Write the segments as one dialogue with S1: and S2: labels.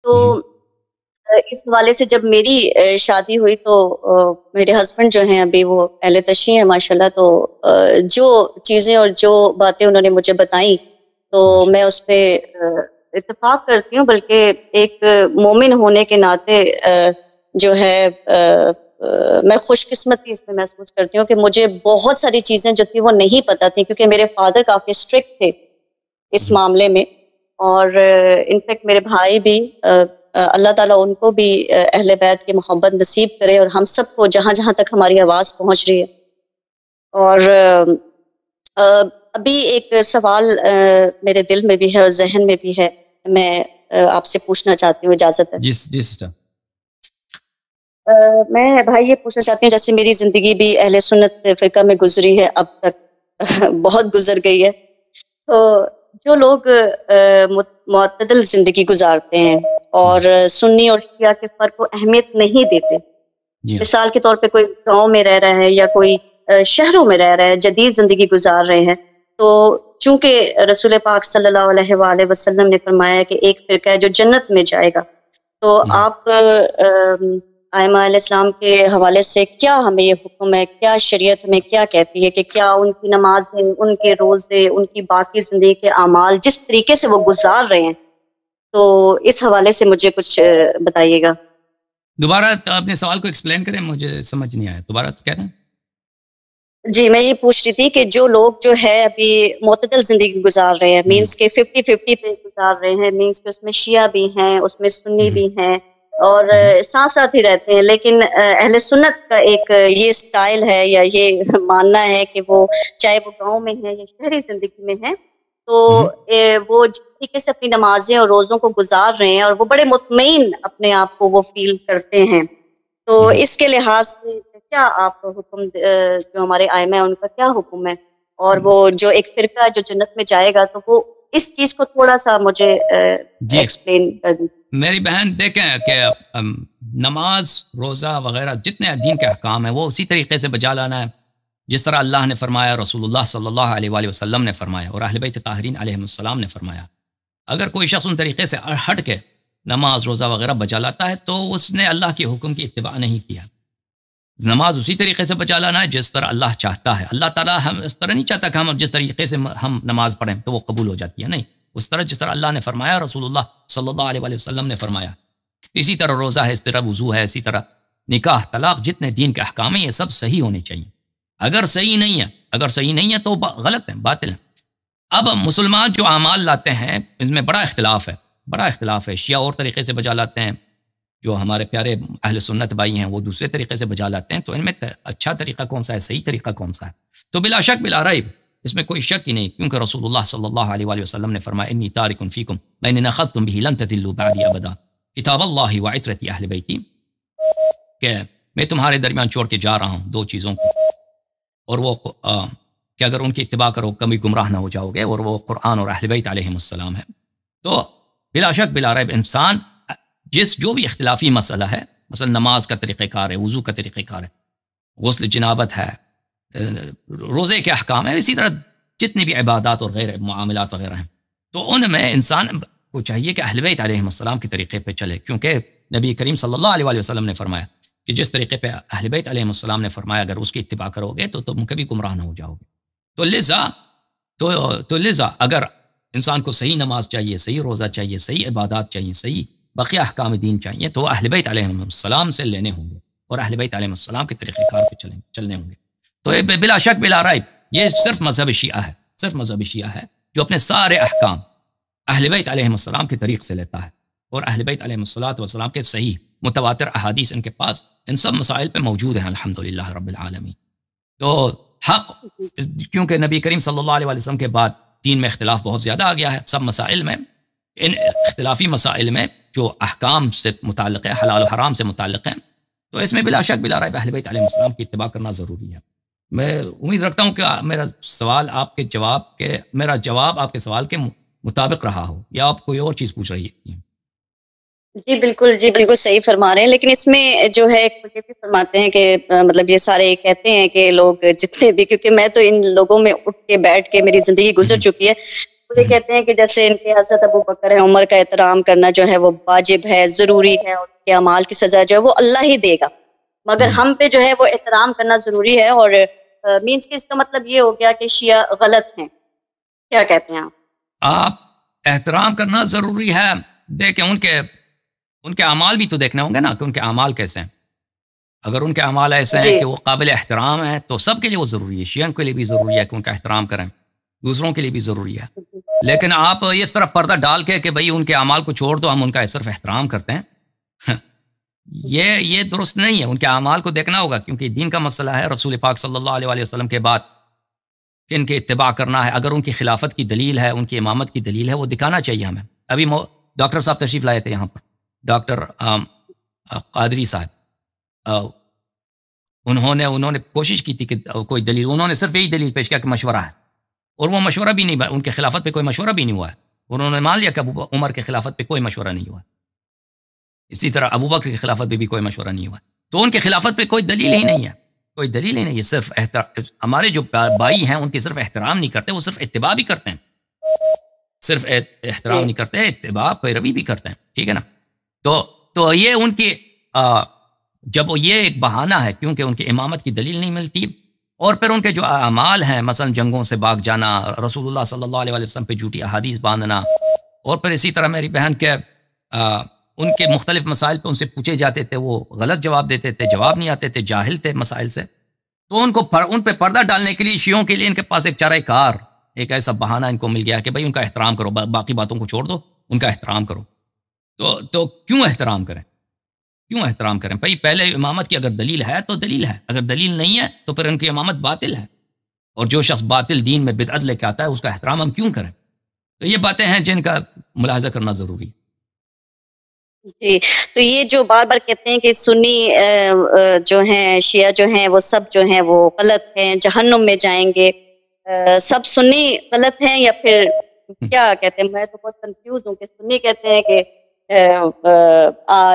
S1: تو اس حوالے سے جب میری شادی ہوئی تو میرے ہسبینڈ جو ہیں ابھی وہ اہل تشیع ہیں ماشاءاللہ، تو جو چیزیں اور جو باتیں انہوں نے مجھے بتائیں تو میں اس پہ اتفاق کرتی ہوں، بلکہ ایک مومن ہونے کے ناطے جو ہے میں خوش قسمتی اس میں محسوس کرتی ہوں کہ مجھے بہت ساری چیزیں جو تھی وہ نہیں پتہ تھی، کیونکہ میرے فادر کافی اسٹرکٹ تھے اس معاملے میں، اور انفیکٹ میرے بھائی بھی اللہ تعالیٰ ان کو بھی اہل بیت کی محبت نصیب کرے، اور ہم سب کو جہاں جہاں تک ہماری آواز پہنچ رہی ہے۔ اور ابھی ایک سوال میرے دل میں بھی ہے اور ذہن میں بھی ہے، میں آپ سے پوچھنا چاہتی ہوں، اجازت ہے؟
S2: جی سسٹر۔
S1: میں بھائی یہ پوچھنا چاہتی ہوں، جیسے میری زندگی بھی اہل سنت فرقہ میں گزری ہے، اب تک بہت گزر گئی ہے، تو جو لوگ معتدل زندگی گزارتے ہیں اور سنی اور شیعہ کے فرق کو اہمیت نہیں دیتے، مثال کے طور پہ کوئی گاؤں میں رہ رہا ہے یا کوئی شہروں میں رہ رہا ہے، جدید زندگی گزار رہے ہیں، تو چونکہ رسول پاک صلی اللہ علیہ وآلہ وسلم نے فرمایا کہ ایک فرقہ ہے جو جنت میں جائے گا، تو آپ ائمہ علیہ السلام کے حوالے سے کیا ہمیں یہ حکم ہے، کیا شریعت ہمیں کیا کہتی ہے کہ کیا ان کی نمازیں، ان کے روزے، ان کی باقی زندگی کے اعمال جس طریقے سے وہ گزار رہے ہیں، تو اس حوالے سے مجھے کچھ بتائیے گا۔
S2: دوبارہ اپنے سوال کو ایکسپلین کریں، مجھے سمجھ نہیں آیا، دوبارہ کہہ رہے ہیں؟
S1: جی میں یہ پوچھ رہی تھی کہ جو لوگ جو ہے ابھی معتدل زندگی گزار رہے ہیں، مینس کے 50-50 پہ گزار رہے ہیں، مینس کہ اس میں شیعہ بھی ہیں، اس میں سنی بھی ہیں، اور ساتھ ساتھ ہی رہتے ہیں، لیکن اہل سنت کا ایک یہ سٹائل ہے یا یہ ماننا ہے کہ وہ چاہے وہ گاؤں میں ہے یا شہری زندگی میں ہے، تو وہ جس طریقے سے اپنی نمازیں اور روزوں کو گزار رہے ہیں اور وہ بڑے مطمئن اپنے آپ کو وہ فیل کرتے ہیں، تو اس کے لحاظ سے کیا آپ حکم، جو ہمارے ائمہ ہیں ان کا کیا حکم ہے، اور وہ جو ایک فرقہ ہے جو جنت میں جائے گا، تو وہ اس چیز کو تھوڑا سا مجھے ایکسپلین کر دیں۔
S2: میری بہن دیکھیں کہ نماز، روزہ وغیرہ جتنے دین کے احکام ہیں وہ اسی طریقے سے بجا لانا ہے جس طرح اللہ نے فرمایا، رسول اللہ صلی اللہ علیہ وآلہ وسلم نے فرمایا، اور اہل بیت طاہرین علیہم السلام نے فرمایا۔ اگر کوئی شخص ان طریقے سے ہٹ کے نماز، روزہ وغیرہ بجا لاتا ہے تو اس نے اللہ کے حکم کی اتباع نہیں کیا۔ نماز اسی طریقے سے بجا لانا ہے جس طرح اللہ چاہتا ہے۔ اللہ تعالیٰ ہم اس طرح نہیں چاہتا کہ ہم جس طریقے سے ہم نماز پڑھیں تو وہ قبول ہو جاتی ہے، نہیں، اس طرح جس طرح اللہ نے فرمایا، رسول اللہ صلی اللہ علیہ وآلہ وسلم نے فرمایا۔ اسی طرح روزہ ہے، اس طرح وضو ہے، اسی طرح نکاح، طلاق، جتنے دین کے احکام ہیں یہ سب صحیح ہونے چاہیے۔ اگر صحیح نہیں ہے تو غلط ہے، باطل ہے۔ اب مسلمان جو اعمال لاتے ہیں اس میں بڑا اختلاف ہے۔ شیعہ اور طریقے سے بجا لاتے ہیں، جو ہمارے پیارے اہل سنت بھائی ہیں وہ دوسرے طریقے سے بجا لاتے ہیں، تو ان میں اچھا طریقہ کون سا ہے، صحیح طریقہ کون سا ہے؟ تو بلا شک بلا ریب اس میں کوئی شک ہی نہیں، کیونکہ رسول اللہ صلی اللہ علیہ وآلہ وسلم نے فرمایا، انی تارک فیکم ما ان اخذتم به لن تضلوا بعدی ابدا، کتاب اللہ وعترتی اہل بیتی، کہ میں تمہارے درمیان چھوڑ کے جا رہا ہوں دو چیزوں کو، اور وہ کہ اگر ان کی اتباع کرو کبھی گمراہ نہ ہو جاؤ گے، اور وہ قرآن اور اہل بیت علیہم السلام ہے۔ تو بلا شک بلا ریب انسان جو بھی اختلافی مسئلہ ہے، مثلا نماز کا طریقہ کار ہے، وضو کا طریقہ کار ہے، غسل جنابت ہے، روزے کے احکام ہے، اسی طرح جتنی بھی عبادات اور غیر معاملات وغیرہ ہیں، تو ان میں انسان کو چاہیے کہ اہل بیت علیہم السلام کے طریقے پہ چلے، کیونکہ نبی کریم صلی اللہ علیہ وآلہ وسلم نے فرمایا کہ جس طریقے پہ اہل بیت علیہم السلام نے فرمایا اگر اس کی اتباع کرو گے تو تم کبھی گمراہ نہ ہو جاؤ گے۔ تو لذا اگر انسان کو صحیح نماز چاہیے، صحیح روزہ چاہیے، صحیح عبادات چاہیے، صحیح بقیہ احکام دین چاہیے، تو اہل بیت علیہم السلام سے لینے ہوں گے اور اہل بیت علیہم السلام کے طریقہ کار پہ چلنے ہوں گے۔ تو بلا شک بلا ریب یہ صرف مذہب شیعہ ہے جو اپنے سارے احکام اہل بیت علیہم السلام کے طریق سے لیتا ہے، اور اہل بیت علیہم السلام کے صحیح متواتر احادیث ان کے پاس ان سب مسائل پہ موجود ہیں، الحمدللہ رب العالمین۔ تو حق، کیونکہ نبی کریم صلی اللہ علیہ وسلم کے بعد دین میں اختلاف بہت زیادہ آ گیا ہے سب مسائل میں، ان اختلافی مسائل میں جو احکام سے متعلق ہے، حلال و حرام سے متعلق ہیں، تو اس میں بلا شک بلا ریب اہل بیت علیہ السلام کی اتباع کرنا ضروری ہے۔ میں امید رکھتا ہوں کہ میرا جواب آپ کے سوال کے مطابق رہا ہو، یا آپ کوئی اور چیز پوچھ رہی ہے؟
S1: جی بالکل صحیح فرما رہے ہیں، لیکن اس میں جو ہے یہ بھی فرماتے ہیں کہ مطلب یہ سارے کہتے ہیں کہ لوگ جتنے بھی، کیونکہ میں تو ان لوگوں میں اٹھ کے بیٹھ کے میری زندگی گزر چکی ہے، وہ یہ کہتے ہیں کہ جیسے ان کے حضرت ابو بکر ہے، عمر کا احترام کرنا جو ہے وہ واجب ہے، ضروری ہے، اور ان کے اعمال کی سزا جو ہے وہ اللہ ہی دے گا، مگر ہم پہ جو ہے وہ احترام کرنا ضروری ہے. اور مینس کہ اس کا مطلب یہ ہو گیا کہ شیعہ غلط ہیں. کیا کہتے ہیں
S2: آپ احترام کرنا ضروری ہے. دیکھیں ان کے اعمال بھی تو دیکھنے ہوں گے نا کہ ان کے اعمال کیسے ہیں. اگر ان کے اعمال ایسے ہیں
S1: جی
S2: کہ وہ قابل احترام ہیں تو سب کے لیے وہ ضروری ہے. شیعہ کے لیے بھی ضروری ہے کہ ان کا احترام کریں، دوسروں کے لیے بھی ضروری ہے. لیکن آپ اس طرح پردہ ڈال کے کہ بھئی ان کے اعمال کو چھوڑ دو، ہم ان کا صرف احترام کرتے ہیں، یہ درست نہیں ہے. ان کے اعمال کو دیکھنا ہوگا، کیونکہ دین کا مسئلہ ہے. رسول پاک صلی اللہ علیہ وسلم کے بعد ان کے اتباع کرنا ہے. اگر ان کی خلافت کی دلیل ہے، ان کی امامت کی دلیل ہے، وہ دکھانا چاہیے ہمیں. ابھی ڈاکٹر صاحب تشریف لائے تھے یہاں پر، ڈاکٹر قادری صاحب. انہوں نے کوشش کی تھی کہ کوئی دلیل، انہوں نے صرف یہی دلیل پیش کیا کہ مشورہ ہے، اور وہ مشورہ بھی نہیں، ان کے خلافت پہ کوئی مشورہ بھی نہیں ہوا ہے. انہوں نے مان لیا کہ عمر کے خلافت پہ کوئی مشورہ نہیں ہوا. اسی طرح ابو بکر کی خلافت پہ بھی کوئی مشورہ نہیں ہوا. تو ان کے خلافت پہ کوئی دلیل ہی نہیں ہے، کوئی دلیل ہی نہیں ہے. صرف ہمارے جو بھائی ہیں ان کی صرف احترام نہیں کرتے، وہ صرف اتباع بھی کرتے ہیں. صرف احترام نہیں کرتے، اتباع پیروی بھی کرتے ہیں. ٹھیک ہے نا. تو یہ ان کی جب وہ یہ ایک بہانہ ہے، کیونکہ ان کی امامت کی دلیل نہیں ملتی، اور پھر ان کے جو اعمال ہیں، مثلا جنگوں سے بھاگ جانا، رسول اللہ صلی اللہ علیہ وسلم پہ جھوٹی احادیث باندھنا، اور پھر اسی طرح میری بہن کے ان کے مختلف مسائل پہ ان سے پوچھے جاتے تھے، وہ غلط جواب دیتے تھے، جواب نہیں آتے تھے، جاہل تھے مسائل سے. تو ان پہ پردہ ڈالنے کے لیے شیعوں کے لیے ان کے پاس ایک چارہ کار، ایک ایسا بہانہ ان کو مل گیا کہ بھئی ان کا احترام کرو، باقی باتوں کو چھوڑ دو، ان کا احترام کرو. تو کیوں احترام کریں؟ کیوں احترام کریں؟ بھئی پہلے امامت کی اگر دلیل ہے تو دلیل ہے، اگر دلیل نہیں ہے تو پھر ان کی امامت باطل ہے. اور جو شخص باطل دین میں بدعت لے کے آتا ہے اس کا احترام ہم کیوں کریں؟ تو یہ باتیں ہیں جن کا ملاحظہ کرنا ضروری ہے.
S1: جی. تو یہ جو بار بار کہتے ہیں کہ سنی جو ہیں، شیعہ جو ہیں، وہ سب جو ہیں وہ غلط ہیں، جہنم میں جائیں گے، سب سنی غلط ہیں یا پھر کیا کہتے ہیں؟ میں تو بہت کنفیوز ہوں کہ سنی کہتے ہیں کہ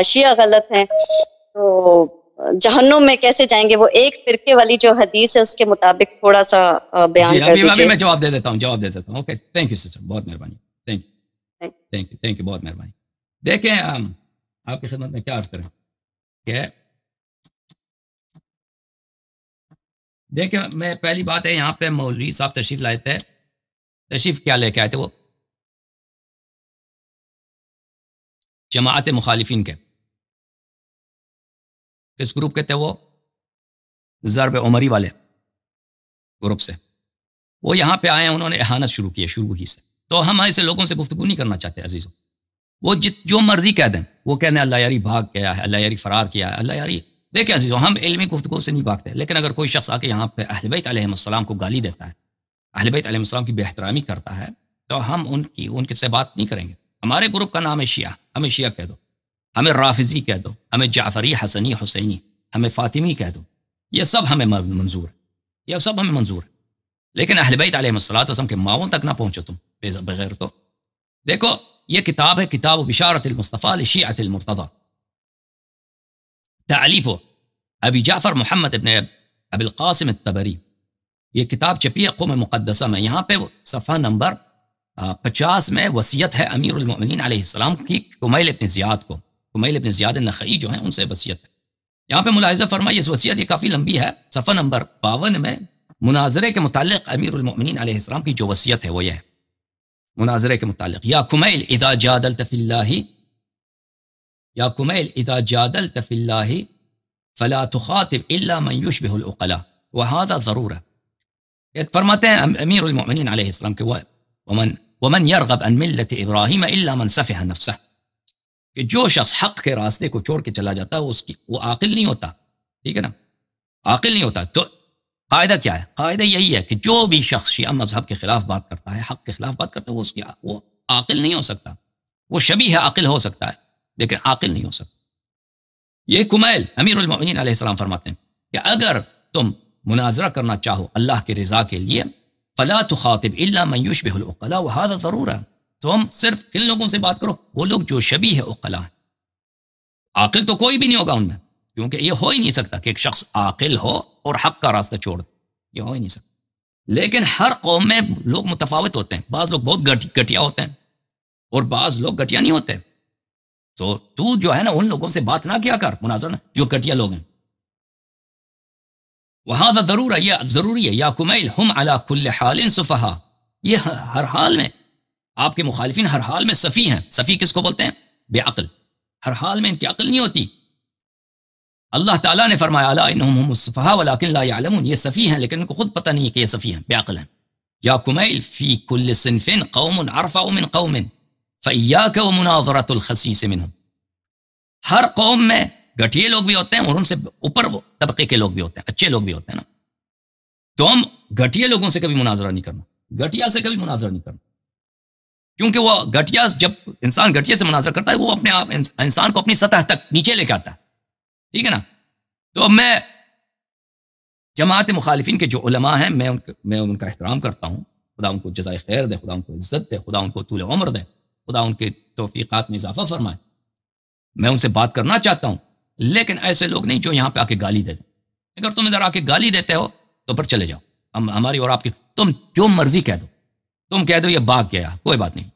S1: شیعہ غلط ہیں، تو جہنم میں کیسے جائیں گے؟ وہ ایک فرقے والی جو حدیث ہے اس کے مطابق تھوڑا سا بیان کر
S2: ابھی
S1: دیجئے.
S2: میں جواب دے دیتا ہوں. اوکے، تھینک یو سسٹر، بہت مہربانی. تھینک یو بہت مہربانی. دیکھیں آپ کی خدمت میں کیا عرض کریں کہ دیکھیں، میں پہلی بات ہے یہاں پہ مولوی صاحب تشریف لائے تھے. تشریف کیا لے کے آئے تھے؟ وہ جماعت مخالفین کے کس گروپ کے تھے؟ وہ ضرب عمری والے گروپ سے. وہ یہاں پہ آئے ہیں، انہوں نے احانت شروع کی ہے شروع ہی سے. تو ہم ایسے لوگوں سے گفتگو نہیں کرنا چاہتے عزیزوں. وہ جو مرضی کہہ دیں، وہ کہنے اللہ یاری بھاگ گیا ہے، اللہ یاری فرار کیا ہے، اللہ یاری. دیکھیں عزیزوں، ہم علمی گفتگو سے نہیں بھاگتے، لیکن اگر کوئی شخص آ کے یہاں پہ اہل بیت علیہ السلام کو گالی دیتا ہے، اہل بیت علیہ السلام کی بے احترامی کرتا ہے، تو ہم ان سے بات نہیں کریں گے. ہمارے گروپ کا نام ہے شیعہ، ہمیں شیعہ کہہ دو، ہمیں رافضی کہہ دو، ہمیں جعفری، حسنی، حسینی، ہمیں فاطمی کہہ دو، یہ سب ہمیں منظور ہے، یہ سب ہمیں منظور ہے. لیکن اہل بیت علیہ السلام کے ماؤں تک نہ پہنچو تم بغیر. تو دیکھو، یہ کتاب ہے کتاب بشارت المصطفیٰ لشیعۃ المرتضیٰ، تالیف ابی جعفر محمد ابن ابی القاسم الطبری. یہ کتاب چھپی ہے قم مقدسہ میں. یہاں پہ صفحہ نمبر 50 میں وصیت ہے امیر المؤمنین علیہ السلام کی کمیل ابن زیاد کو. کمیل ابن زیاد النخعی جو ہیں ان سے وصیت ہے. یہاں پہ ملاحظہ فرمائیے، اس وصیت یہ کافی لمبی ہے. صفحہ نمبر 52 میں مناظرے کے متعلق امیر المؤمنین علیہ السلام کی جو وصیت ہے وہ یہ ہے، مناظرے کے متعلق: یا کمیل اذا جادلت فی اللہ، یا کمیل اذا جادلت فی اللہ فلا تخاطب الا من یشبہ العقلاء وهذا ضرورہ. فرماتے ہیں امیر المؤمنین علیہ السلام کہ ومن یرغب عن ملت ابراہیم الا من سفہ نفسہ، کہ جو شخص حق کے راستے کو چھوڑ کے چلا جاتا ہے وہ عاقل نہیں ہوتا. ٹھیک ہے نا، عاقل نہیں ہوتا. تو قاعدہ کیا ہے؟ قاعدہ یہی ہے کہ جو بھی شخص شیعہ مذہب کے خلاف بات کرتا ہے، حق کے خلاف بات کرتا ہے، وہ عاقل نہیں ہو سکتا. وہ شبیہ عاقل ہو سکتا ہے لیکن عاقل نہیں ہو سکتا. یہ کمیل امیر المؤمنین علیہ السلام فرماتے ہیں کہ اگر تم مناظرہ کرنا چاہو اللہ کے رضا کے لیے، فلا تخاطب الا من یشبہ العقلاء وهذا ضرورہ، تم صرف کن لوگوں سے بات کرو؟ وہ لوگ جو شبیہ عقلاء ہیں. عاقل تو کوئی بھی نہیں ہوگا ان میں، کیونکہ یہ ہو ہی نہیں سکتا کہ ایک شخص عاقل ہو اور حق کا راستہ چھوڑ دے، یہ ہو ہی نہیں سکتا. لیکن ہر قوم میں لوگ متفاوت ہوتے ہیں. بعض لوگ بہت گھٹیا ہوتے ہیں اور بعض لوگ گھٹیا نہیں ہوتے. تو جو ہے نا ان لوگوں سے بات نہ کیا کر مناظرہ جو گھٹیا لوگ ہیں. وہذا ضرور ہے، یہ ضروری ہے. یا کمیل ہم علی کل حال سفہا، یہ ہر حال میں آپ کے مخالفین ہر حال میں سفی ہیں. سفی کس کو بولتے ہیں؟ بے عقل. ہر حال میں ان کی عقل نہیں ہوتی. اللہ تعالیٰ نے فرمایا الا انہم هم السفہاء ولکن لا يعلمون، یہ سفی ہیں لیکن ان کو خود پتہ نہیں ہے کہ یہ سفی ہیں، بے عقل ہیں. یا کمیل فی کل صنف قوم ارفع من قوم فإیاک ومناظرۃ الخسیس منہم. ہر قوم میں گٹھیے لوگ بھی ہوتے ہیں اور ان سے اوپر طبقے کے لوگ بھی ہوتے ہیں، اچھے لوگ بھی ہوتے ہیں نا. تو ہم گٹھیے لوگوں سے کبھی مناظرہ نہیں کرنا، گٹھیا سے کبھی مناظرہ نہیں کرنا، کیونکہ وہ گٹھیا، جب انسان گٹھیا سے مناظرہ کرتا ہے وہ اپنے آپ انسان کو اپنی سطح تک نیچے لے کے آتا ہے. ٹھیک ہے نا. تو میں جماعت مخالفین کے جو علماء ہیں میں ان کا احترام کرتا ہوں. خدا ان کو جزائے خیر دے، خدا ان کو عزت دے، خدا ان کو طول عمر دے، خدا ان کے توفیقات میں اضافہ فرمائے. میں ان سے بات کرنا چاہتا ہوں، لیکن ایسے لوگ نہیں جو یہاں پہ آ کے گالی دے دیں. اگر تم ادھر آ کے گالی دیتے ہو تو پھر چلے جاؤ. ہماری اور آپ کی تم جو مرضی کہہ دو، تم کہہ دو یہ بھاگ گیا، کوئی بات نہیں،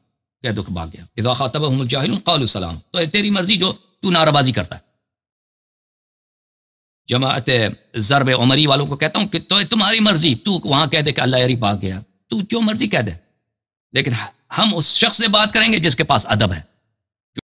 S2: کہہ دو کہ بھاگ گیا. اذا خاطبهم الجاهلون قالوا سلام. تو تیری مرضی جو تو نعرہ بازی کرتا ہے. جماعت ضرب عمری والوں کو کہتا ہوں کہ تو تمہاری مرضی، تو وہاں کہہ دے کہ اللہ یاری بھاگ گیا، تو جو مرضی کہہ دے، لیکن ہم اس شخص سے بات کریں گے جس کے پاس ادب ہے.